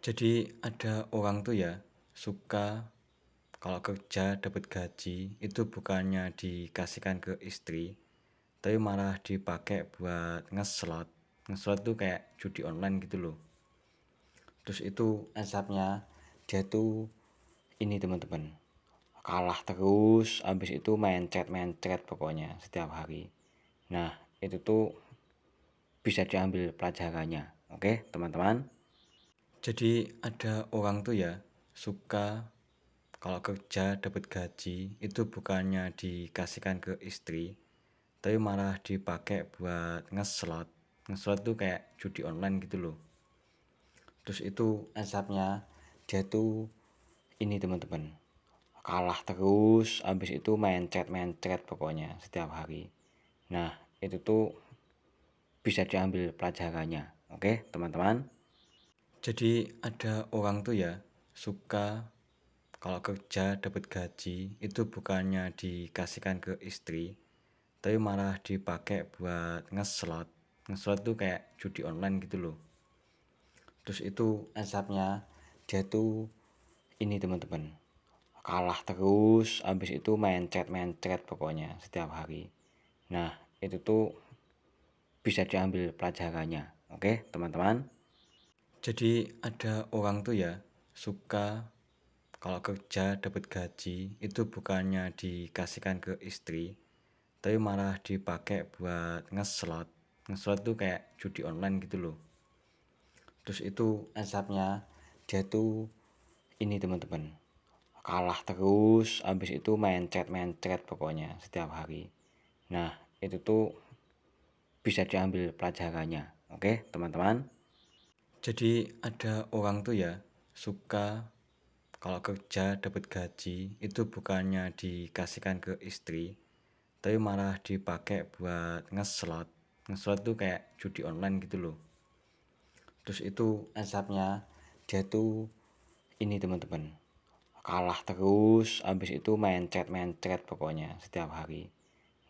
Jadi ada orang tuh ya suka kalau kerja dapat gaji itu bukannya dikasihkan ke istri, tapi malah dipakai buat ngeslot. Ngeslot tuh kayak judi online gitu loh. Terus itu asapnya dia tuh ini teman-teman, kalah terus, habis itu main chat pokoknya setiap hari. Nah, itu tuh bisa diambil pelajarannya. Oke, teman-teman. Jadi ada orang tuh ya suka kalau kerja dapat gaji itu bukannya dikasihkan ke istri, tapi malah dipakai buat ngeslot. Ngeslot tuh kayak judi online gitu loh. Terus itu asapnya dia tuh ini teman-teman, kalah terus, habis itu main chat pokoknya setiap hari. Nah, itu tuh bisa diambil pelajarannya. Oke, teman-teman. Jadi ada orang tuh ya suka kalau kerja dapat gaji itu bukannya dikasihkan ke istri, tapi malah dipakai buat ngeslot. Ngeslot tuh kayak judi online gitu loh. Terus itu asapnya dia tuh ini teman-teman, kalah terus, habis itu main chat pokoknya setiap hari. Nah, itu tuh bisa diambil pelajarannya. Oke, teman-teman. Jadi ada orang tuh ya suka kalau kerja dapat gaji itu bukannya dikasihkan ke istri, tapi malah dipakai buat ngeslot. Ngeslot tuh kayak judi online gitu loh. Terus itu asapnya dia tuh ini teman-teman, kalah terus, habis itu main chat pokoknya setiap hari. Nah, itu tuh bisa diambil pelajarannya. Oke, teman-teman. Jadi ada orang tuh ya suka kalau kerja dapat gaji itu bukannya dikasihkan ke istri, tapi malah dipakai buat ngeslot. Ngeslot tuh kayak judi online gitu loh. Terus itu asapnya dia tuh ini teman-teman, kalah terus, habis itu main chat pokoknya setiap hari.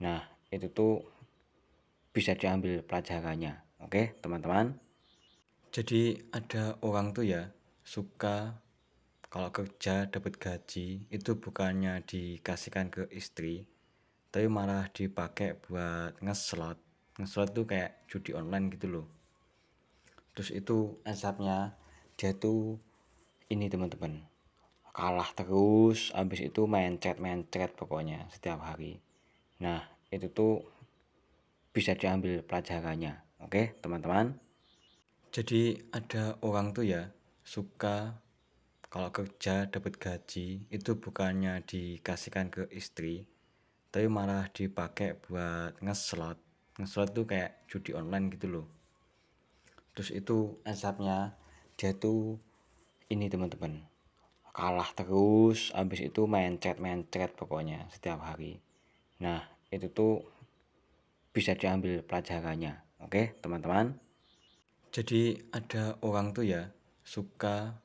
Nah, itu tuh bisa diambil pelajarannya. Oke, teman-teman. Jadi ada orang tuh ya suka kalau kerja dapat gaji itu bukannya dikasihkan ke istri, tapi malah dipakai buat ngeslot. Ngeslot tuh kayak judi online gitu loh. Terus itu asapnya dia tuh ini teman-teman, kalah terus, habis itu main chat pokoknya setiap hari. Nah, itu tuh bisa diambil pelajarannya. Oke, teman-teman. Jadi ada orang tuh ya suka kalau kerja dapat gaji itu bukannya dikasihkan ke istri, tapi malah dipakai buat ngeslot. Ngeslot tuh kayak judi online gitu loh. Terus itu asapnya dia tuh ini teman-teman, kalah terus, habis itu main chat pokoknya setiap hari. Nah, itu tuh bisa diambil pelajarannya. Oke, teman-teman. Jadi ada orang tuh ya suka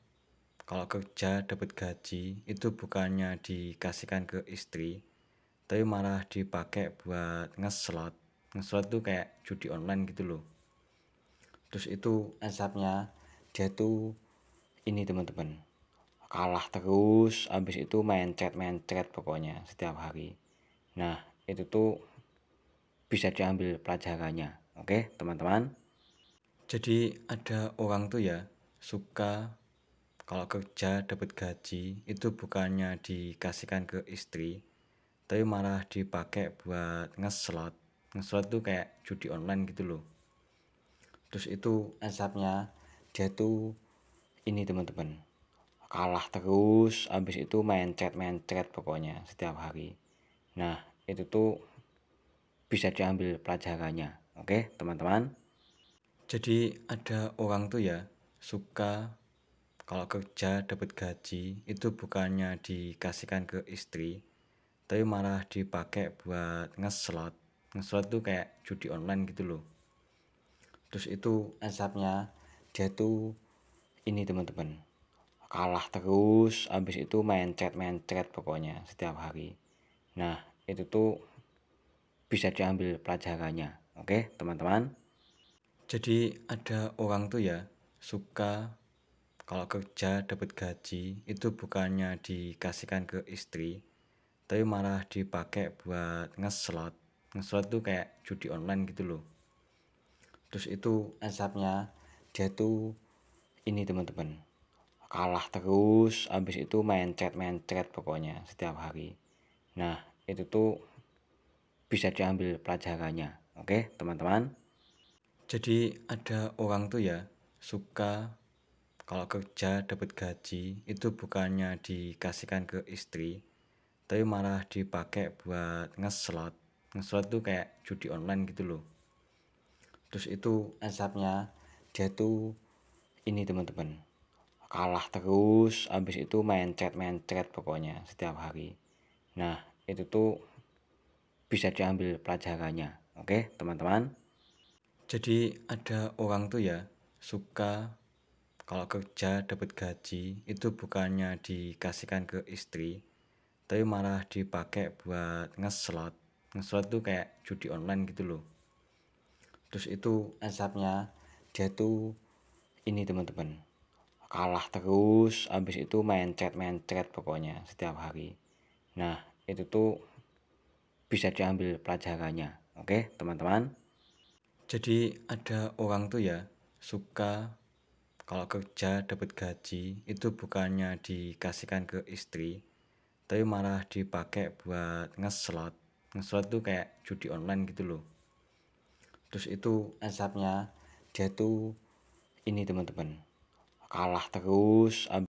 kalau kerja dapat gaji itu bukannya dikasihkan ke istri, tapi malah dipakai buat ngeslot. Ngeslot tuh kayak judi online gitu loh. Terus itu asapnya dia tuh ini teman-teman, kalah terus, habis itu main chat pokoknya setiap hari. Nah, itu tuh bisa diambil pelajarannya. Oke, teman-teman. Jadi ada orang tuh ya suka kalau kerja dapat gaji itu bukannya dikasihkan ke istri, tapi malah dipakai buat ngeslot. Ngeslot tuh kayak judi online gitu loh. Terus itu asapnya dia tuh ini teman-teman, kalah terus, habis itu main chat pokoknya setiap hari. Nah, itu tuh bisa diambil pelajarannya. Oke, teman-teman. Jadi ada orang tuh ya suka kalau kerja dapat gaji itu bukannya dikasihkan ke istri, tapi malah dipakai buat ngeslot. Ngeslot tuh kayak judi online gitu loh. Terus itu asapnya dia tuh ini teman-teman, kalah terus, habis itu main chat pokoknya setiap hari. Nah, itu tuh bisa diambil pelajarannya. Oke, teman-teman. Jadi ada orang tuh ya suka kalau kerja dapat gaji itu bukannya dikasihkan ke istri, tapi malah dipakai buat ngeslot. Ngeslot tuh kayak judi online gitu loh. Terus itu asapnya dia tuh ini teman-teman, kalah terus, habis itu main chat pokoknya setiap hari. Nah, itu tuh bisa diambil pelajarannya. Oke, teman-teman. Jadi ada orang tuh ya suka kalau kerja dapat gaji itu bukannya dikasihkan ke istri, tapi malah dipakai buat ngeslot. Ngeslot tuh kayak judi online gitu loh. Terus itu asapnya dia tuh ini teman-teman, kalah terus, habis itu main chat pokoknya setiap hari. Nah, itu tuh bisa diambil pelajarannya. Oke, teman-teman. Jadi ada orang tuh ya suka kalau kerja dapat gaji itu bukannya dikasihkan ke istri, tapi malah dipakai buat ngeslot. Ngeslot tuh kayak judi online gitu loh. Terus itu asapnya dia tuh ini teman-teman, kalah terus, habis itu main chat pokoknya setiap hari. Nah, itu tuh bisa diambil pelajarannya. Oke, teman-teman. Jadi ada orang tuh ya suka kalau kerja dapat gaji itu bukannya dikasihkan ke istri, tapi malah dipakai buat ngeslot. Ngeslot tuh kayak judi online gitu loh. Terus itu asapnya dia tuh ini teman-teman, kalah terus,